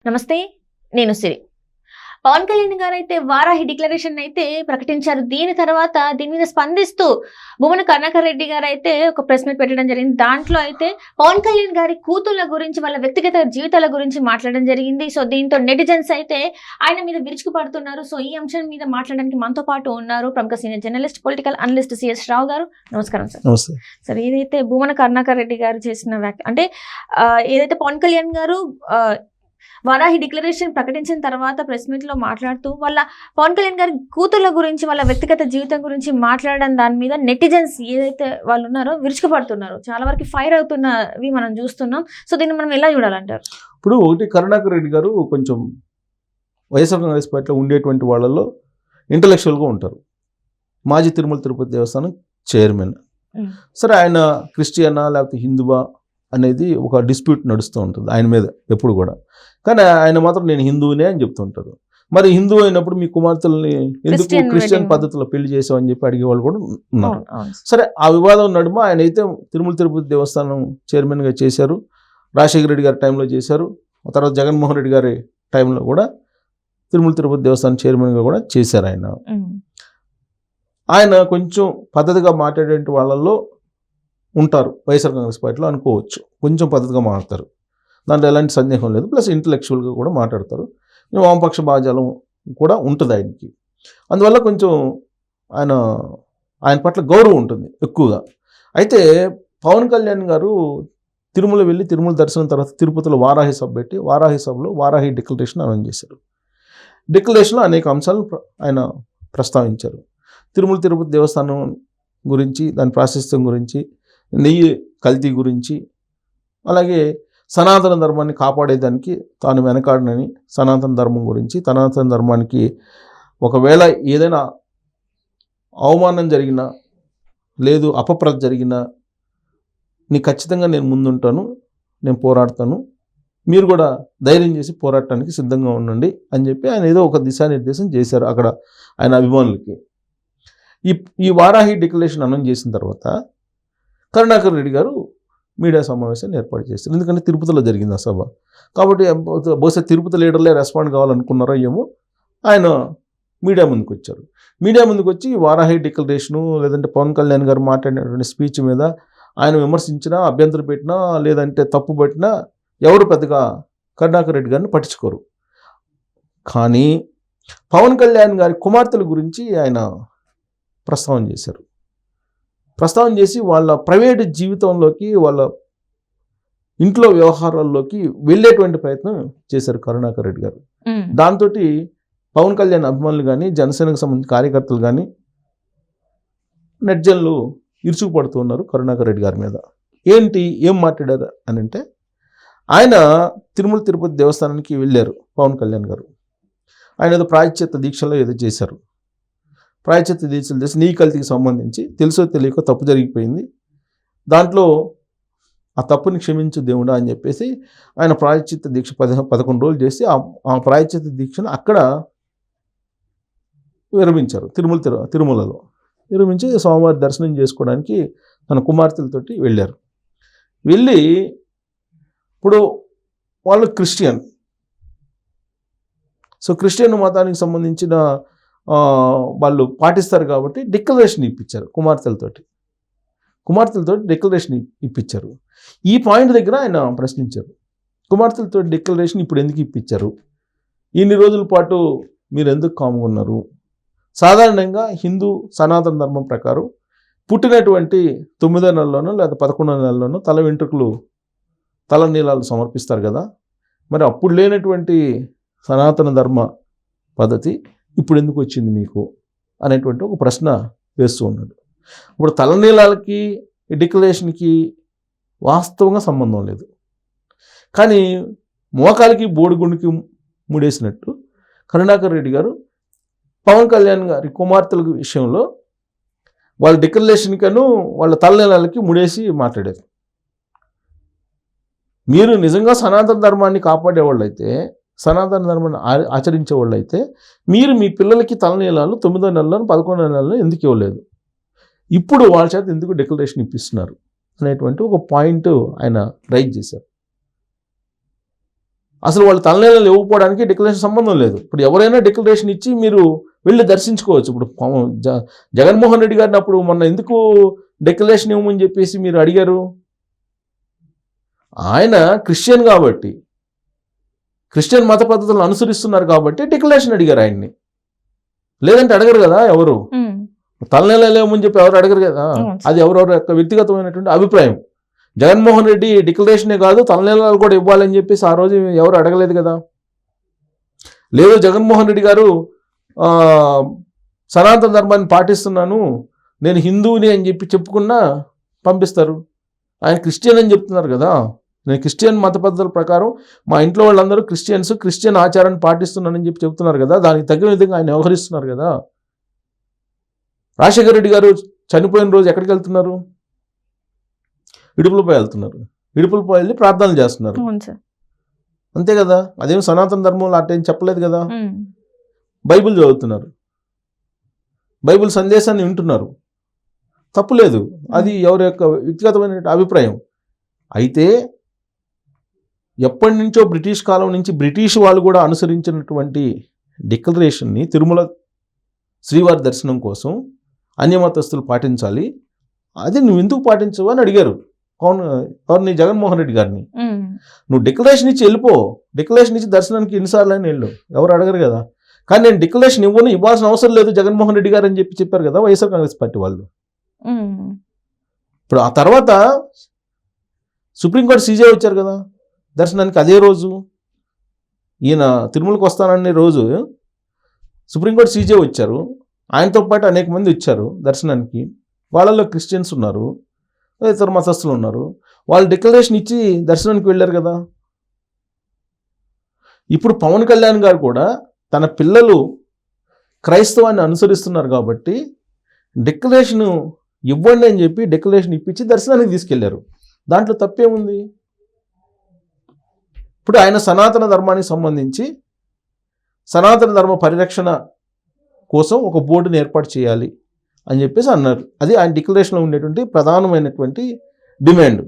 నమస్తే. నేను సిరి. పవన్ కళ్యాణ్ గారు అయితే వారాహి డిక్లరేషన్ అయితే ప్రకటించారు. దీని తర్వాత దీని మీద స్పందిస్తూ భూమన కరుణాకర్ రెడ్డి గారు అయితే ఒక ప్రెస్ మీట్ పెట్టడం జరిగింది. దాంట్లో అయితే పవన్ కళ్యాణ్ గారి కూతుళ్ళ గురించి, వాళ్ళ వ్యక్తిగత జీవితాల గురించి మాట్లాడడం జరిగింది. సో దీంతో నెటిజన్స్ అయితే ఆయన మీద విరుచుకుపడుతున్నారు. సో ఈ అంశం మీద మాట్లాడడానికి మనతో పాటు ఉన్నారు ప్రముఖ senior journalist, political analyst CS Rao garu. నమస్కారం సార్. నమస్తే సార్, ఏదైతే భూమన కరుణాకర్ రెడ్డి గారు చేసిన అంటే ఏదైతే పవన్ కళ్యాణ్ గారు వారాహి డిక్లరేషన్ ప్రకటించిన తర్వాత ప్రెస్ మీట్ లో మాట్లాడుతూ వాళ్ళ పవన్ కళ్యాణ్ గారి కూతుర్ల గురించి, వాళ్ళ వ్యక్తిగత జీవితం గురించి మాట్లాడడం, దాని మీద నెటిజన్స్ ఏదైతే వాళ్ళు ఉన్నారో విరుచుకుపడుతున్నారు. చాలా వరకు ఫైర్ అవుతున్నవి మనం చూస్తున్నాం. సో దీన్ని మనం ఎలా చూడాలంటారు? ఇప్పుడు ఒకటి, కరుణాకర్ రెడ్డి గారు కొంచెం వైఎస్ఆర్ కాంగ్రెస్ పార్టీలో ఉండేటువంటి వాళ్ళలో ఇంటలెక్చువల్గా ఉంటారు. మాజీ తిరుమల తిరుపతి దేవస్థానం చైర్మన్. సరే, ఆయన క్రిస్టియనా లేకపోతే హిందువా అనేది ఒక డిస్ప్యూట్ నడుస్తూ ఉంటుంది ఆయన మీద ఎప్పుడు కూడా. కానీ ఆయన మాత్రం నేను హిందువునే అని చెప్తుంటారు. మరి హిందూ అయినప్పుడు మీ కుమార్తెల్ని ఎందుకు క్రిస్టియన్ పద్ధతిలో పెళ్లి చేసామని చెప్పి అడిగేవాళ్ళు కూడా ఉన్నారు. సరే, ఆ వివాదం నడుమ ఆయన అయితే తిరుమల తిరుపతి దేవస్థానం చైర్మన్గా చేశారు. రాజశేఖర రెడ్డి గారి టైంలో చేశారు. ఆ తర్వాత జగన్మోహన్ రెడ్డి గారి టైంలో కూడా తిరుమల తిరుపతి దేవస్థానం చైర్మన్గా కూడా చేశారు. ఆయన కొంచెం పద్ధతిగా మాట్లాడే వాళ్ళల్లో ఉంటారు వైఎస్ఆర్ కాంగ్రెస్ పార్టీలో అనుకోవచ్చు. కొంచెం పద్ధతిగా మాట్లాడతారు, దాంట్లో ఎలాంటి సందేహం లేదు. ప్లస్ ఇంటలెక్చువల్గా కూడా మాట్లాడతారు. వామపక్ష భాజాలం కూడా ఉంటుంది ఆయనకి. అందువల్ల కొంచెం ఆయన పట్ల గౌరవం ఉంటుంది ఎక్కువగా. అయితే పవన్ కళ్యాణ్ గారు తిరుమల వెళ్ళి తిరుమల దర్శనం తర్వాత తిరుపతిలో వారాహి సభ పెట్టి వారాహి సభలో వారాహి డిక్లరేషన్ అనౌన్స్ చేశారు. డిక్లరేషన్లో అనేక అంశాలను ఆయన ప్రస్తావించారు. తిరుమల తిరుపతి దేవస్థానం గురించి, దాని ప్రాశస్త్యం గురించి, నెయ్యి కల్తీ గురించి, అలాగే సనాతన ధర్మాన్ని కాపాడేదానికి తాను వెనకాడనని, సనాతన ధర్మం గురించి, సనాతన ధర్మానికి ఒకవేళ ఏదైనా అవమానం జరిగినా లేదు అపప్రద జరిగినా నీ ఖచ్చితంగా నేను ముందుంటాను, నేను పోరాడతాను, మీరు కూడా ధైర్యం చేసి పోరాటానికి సిద్ధంగా ఉండండి అని చెప్పి ఆయన ఏదో ఒక దిశానిర్దేశం చేశారు అక్కడ ఆయన అభిమానులకి. ఈ వారాహి డిక్లరేషన్ అనౌన్స్ చేసిన తర్వాత కరుణాకర్ రెడ్డి గారు మీడియా సమావేశాన్ని ఏర్పాటు చేస్తారు. ఎందుకంటే తిరుపతిలో జరిగింది ఆ సభ కాబట్టి బహుశా తిరుపతి లీడర్లే రెస్పాండ్ కావాలనుకున్నారో ఏమో, ఆయన మీడియా ముందుకు వచ్చారు. మీడియా ముందుకు వచ్చి వారాహి డిక్లరేషను లేదంటే పవన్ కళ్యాణ్ గారు మాట్లాడినటువంటి స్పీచ్ మీద ఆయన విమర్శించినా, అభ్యంతరం పెట్టినా, లేదంటే తప్పు పట్టినా ఎవరు పెద్దగా కరుణాకర్ రెడ్డి గారిని పట్టించుకోరు. కానీ పవన్ కళ్యాణ్ గారి కుమార్తెల గురించి ఆయన ప్రస్తావన చేశారు. ప్రస్తావన చేసి వాళ్ళ ప్రైవేటు జీవితంలోకి, వాళ్ళ ఇంట్లో వ్యవహారాల్లోకి వెళ్ళేటువంటి ప్రయత్నం చేశారు కరుణాకర్ రెడ్డి గారు. దాంతో పవన్ కళ్యాణ్ అభిమానులు కానీ, జనసేనకు సంబంధించిన కార్యకర్తలు కానీ, నెట్జన్లు ఇరుచుకుపడుతూ ఉన్నారు కరుణాకర్ రెడ్డి గారి మీద. ఏం మాట్లాడారు అని అంటే, ఆయన తిరుమల తిరుపతి దేవస్థానానికి వెళ్ళారు పవన్ కళ్యాణ్ గారు. ఆయన ఏదో ప్రాయశ్చిత్త దీక్షలో ఏదో చేశారు. ప్రాయశ్చిత్త దీక్షలు చేసి నెయ్యి కల్తీకి సంబంధించి తెలుసో తెలియకో తప్పు జరిగిపోయింది, దాంట్లో ఆ తప్పుని క్షమించు దేవుడా అని చెప్పేసి ఆయన ప్రాయశ్చిత్త దీక్ష 11 రోజులు చేసి ఆ ప్రాయశ్చిత్త దీక్షను అక్కడ విరమించారు. తిరుమలలో విరమించి స్వామివారి దర్శనం చేసుకోవడానికి తన కుమార్తెలతోటి వెళ్ళారు. వెళ్ళి ఇప్పుడు వాళ్ళు క్రిస్టియన్. సో క్రిస్టియన్ మతానికి సంబంధించిన వాళ్ళు పాటిస్తారు కాబట్టి డిక్లరేషన్ ఇప్పించారు కుమార్తెలతోటి డిక్లరేషన్ ఇప్పించారు. ఈ పాయింట్ దగ్గర ఆయన ప్రశ్నించారు, కుమార్తెలతో డిక్లరేషన్ ఇప్పుడు ఎందుకు ఇప్పించారు, ఇన్ని రోజుల పాటు మీరు ఎందుకు కాముకున్నారు? సాధారణంగా హిందూ సనాతన ధర్మం ప్రకారం పుట్టినటువంటి 9వ నెలలోనో లేదా 11వ నెలలోనో తల వెంట్రుకలు, తల నీలాలు సమర్పిస్తారు కదా. మరి అప్పుడు లేనటువంటి సనాతన ధర్మ పద్ధతి ఇప్పుడు ఎందుకు వచ్చింది మీకు అనేటువంటి ఒక ప్రశ్న వేస్తూ ఉన్నాడు. ఇప్పుడు తలనీలాలకి డిక్లరేషన్కి వాస్తవంగా సంబంధం లేదు. కానీ మోకాలకి బోడిగుండుకి ముడేసినట్టు కరుణాకర్ రెడ్డి గారు పవన్ కళ్యాణ్ గారి కుమార్తెల విషయంలో వాళ్ళ డిక్లరేషన్కను వాళ్ళ తలనీలాలకి ముడేసి మాట్లాడారు. మీరు నిజంగా సనాతన ధర్మాన్ని కాపాడేవాళ్ళు అయితే, సనాతన ధర్మాన్ని ఆచరించే వాళ్ళు అయితే మీరు మీ పిల్లలకి తలనీలాలు 9వ నెలలో 11వ నెలలో ఎందుకు ఇవ్వలేదు, ఇప్పుడు వాళ్ళ చేత ఎందుకు డిక్లరేషన్ ఇప్పిస్తున్నారు అనేటువంటి ఒక పాయింట్ ఆయన రైజ్ చేశారు. అసలు వాళ్ళు తలనీళ్ళు ఇవ్వకపోవడానికి డిక్లరేషన్ సంబంధం లేదు. ఇప్పుడు ఎవరైనా డిక్లరేషన్ ఇచ్చి మీరు వెళ్ళి దర్శించుకోవచ్చు. ఇప్పుడు జగన్మోహన్ రెడ్డి గారిని అప్పుడు మొన్న ఎందుకు డిక్లరేషన్ ఇవ్వమని చెప్పేసి మీరు అడిగారు? ఆయన క్రిస్టియన్ కాబట్టి, క్రిస్టియన్ మత పద్ధతులను అనుసరిస్తున్నారు కాబట్టి డిక్లరేషన్ అడిగారు ఆయన్ని. లేదంటే అడగరు కదా ఎవరు. తలనీళ్ళు లేవమని చెప్పి ఎవరు అడగరు కదా. అది ఎవరెవరి యొక్క వ్యక్తిగతమైనటువంటి అభిప్రాయం. జగన్మోహన్ రెడ్డి డిక్లరేషనే కాదు తలనీళ్ళు కూడా ఇవ్వాలని చెప్పేసి ఆ రోజు ఎవరు అడగలేదు కదా. లేదు జగన్మోహన్ రెడ్డి గారు సనాతన ధర్మాన్ని పాటిస్తున్నాను, నేను హిందువుని అని చెప్పి చెప్పుకున్నా పంపిస్తారు. ఆయన క్రిస్టియన్ అని చెప్తున్నారు కదా. నేను క్రిస్టియన్ మత పద్ధతుల ప్రకారం మా ఇంట్లో వాళ్ళందరూ క్రిస్టియన్స్, క్రిస్టియన్ ఆచారాన్ని పాటిస్తున్నానని చెప్పి చెప్తున్నారు కదా. దానికి తగిన విధంగా ఆయన వ్యవహరిస్తున్నారు కదా. రాజశేఖర రెడ్డి గారు చనిపోయిన రోజు ఎక్కడికి వెళ్తున్నారు? ఇడుపులపై వెళ్తున్నారు. ఇడుపులపై వెళ్ళి ప్రార్థనలు చేస్తున్నారు. అంతే కదా. అదేం సనాతన ధర్మంలో అట్టేం చెప్పలేదు కదా. బైబిల్ చదువుతున్నారు, బైబిల్ సందేశాన్ని వింటున్నారు, తప్పులేదు. అది ఎవరి యొక్క వ్యక్తిగతమైన అభిప్రాయం. అయితే ఎప్పటి నుంచో బ్రిటిష్ కాలం నుంచి బ్రిటిష్ వాళ్ళు కూడా అనుసరించినటువంటి డిక్లరేషన్ని తిరుమల శ్రీవారి దర్శనం కోసం అన్యమతస్తులు పాటించాలి, అది నువ్వు ఎందుకు పాటించవు అని అడిగారు. ఎవరిని? జగన్మోహన్ రెడ్డి గారిని. నువ్వు డిక్లరేషన్ ఇచ్చి వెళ్ళిపో, డిక్లరేషన్ ఇచ్చి దర్శనానికి ఎన్నిసార్లు అని వెళ్ళు, ఎవరు అడగరు కదా. కానీ నేను డిక్లరేషన్ ఇవ్వాల్సిన అవసరం లేదు జగన్మోహన్ రెడ్డి గారు అని చెప్పారు కదా వైఎస్ఆర్ కాంగ్రెస్ పార్టీ వాళ్ళు. ఇప్పుడు ఆ తర్వాత సుప్రీంకోర్టు సీజే వచ్చారు కదా దర్శనానికి. అదే రోజు ఈయన తిరుమలకు వస్తాననే రోజు సుప్రీంకోర్టు సీజే వచ్చారు. ఆయనతో పాటు అనేక మంది వచ్చారు దర్శనానికి. వాళ్ళలో క్రిస్టియన్స్ ఉన్నారు, ఇతర మతస్థులు ఉన్నారు. వాళ్ళు డిక్లరేషన్ ఇచ్చి దర్శనానికి వెళ్ళారు కదా. ఇప్పుడు పవన్ కళ్యాణ్ గారు కూడా తన పిల్లలు క్రైస్తవాన్ని అనుసరిస్తున్నారు కాబట్టి డిక్లరేషన్ ఇవ్వండి అని చెప్పి డిక్లరేషన్ ఇప్పించి దర్శనానికి తీసుకెళ్లారు. దాంట్లో తప్పేముంది? ఇప్పుడు ఆయన సనాతన ధర్మానికి సంబంధించి సనాతన ధర్మ పరిరక్షణ కోసం ఒక బోర్డుని ఏర్పాటు చేయాలి అని చెప్పేసి అన్నారు. అది ఆయన డిక్లరేషన్లో ఉండేటువంటి ప్రధానమైనటువంటి డిమాండ్.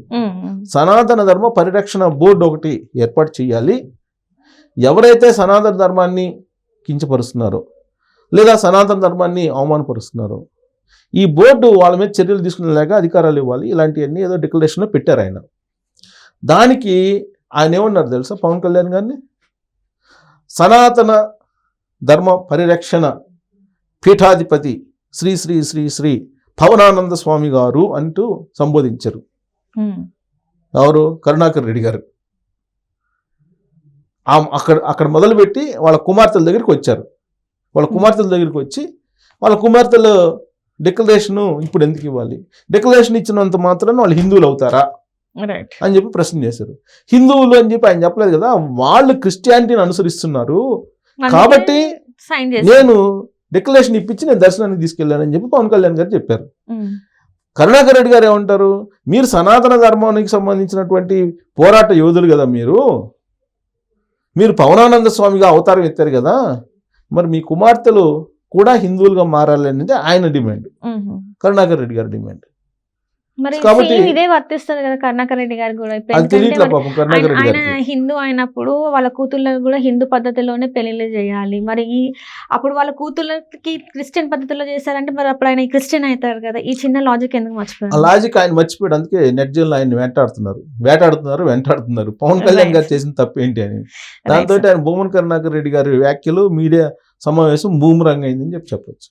సనాతన ధర్మ పరిరక్షణ బోర్డు ఒకటి ఏర్పాటు చేయాలి. ఎవరైతే సనాతన ధర్మాన్ని కించపరుస్తున్నారో లేదా సనాతన ధర్మాన్ని అవమానపరుస్తున్నారో ఈ బోర్డు వాళ్ళ మీద చర్యలు తీసుకునేలాగా అధికారాలు ఇవ్వాలి. ఇలాంటివన్నీ ఏదో డిక్లరేషన్లో పెట్టారు ఆయన. దానికి ఆయన ఏమన్నారు తెలుసా పవన్ కళ్యాణ్ గారిని? సనాతన ధర్మ పరిరక్షణ పీఠాధిపతి శ్రీ శ్రీ శ్రీ శ్రీ పవనానంద స్వామి గారు అంటూ సంబోధించారు. ఎవరు? కరుణాకర్ రెడ్డి గారు. అక్కడ మొదలుపెట్టి వాళ్ళ కుమార్తెల దగ్గరికి వచ్చారు. వాళ్ళ కుమార్తెల దగ్గరికి వచ్చి వాళ్ళ కుమార్తెలు డిక్లరేషన్ ఇప్పుడు ఎందుకు ఇవ్వాలి, డిక్లరేషన్ ఇచ్చినంత మాత్రాన వాళ్ళు హిందువులు అవుతారా అని చెప్పి ప్రశ్న చేశారు. హిందువులు అని చెప్పి ఆయన చెప్పలేదు కదా, వాళ్ళు క్రిస్టియానిటీని అనుసరిస్తున్నారు కాబట్టి నేను డిక్లరేషన్ ఇప్పించి నేను దర్శనానికి తీసుకెళ్ళానని చెప్పి పవన్ కళ్యాణ్ గారు చెప్పారు. కరుణాకర్ రెడ్డి గారు ఏమంటారు? మీరు సనాతన ధర్మానికి సంబంధించినటువంటి పోరాట యోధులు కదా, మీరు పవనానంద స్వామిగా అవతారం ఎత్తారు కదా, మరి మీ కుమార్తెలు కూడా హిందువులుగా మారాలి అనేది ఆయన డిమాండ్, కరుణాకర్ రెడ్డి గారి డిమాండ్. కాబట్టి ఇదే వర్తిస్తుంది కదా కరుణాకర్ రెడ్డి గారు కూడా. ఆయన హిందూ అయినప్పుడు వాళ్ళ కూతుళ్ళకి కూడా హిందూ పద్ధతిలోనే పెళ్లిళ్ళు చేయాలి. మరి అప్పుడు వాళ్ళ కూతుళ్ళకి క్రిస్టియన్ పద్ధతిలో చేశారంటే మరి అప్పుడు ఆయన క్రిస్టియన్ అవుతారు కదా. ఈ చిన్న లాజిక్ ఎందుకు మర్చిపోయారు? ఆ లాజిక్ ఆయన మర్చిపోయాడు. అందుకే నెట్ జైల్లో ఆయన వెంటాడుతున్నారు పవన్ కళ్యాణ్ గారు చేసిన తప్పు ఏంటి అని. దాంతో ఆయన భూమన్ కరుణాకర్ రెడ్డి గారి వ్యాఖ్యలు మీడియా సమావేశం బూమరంగ్ అయిందని చెప్పొచ్చు.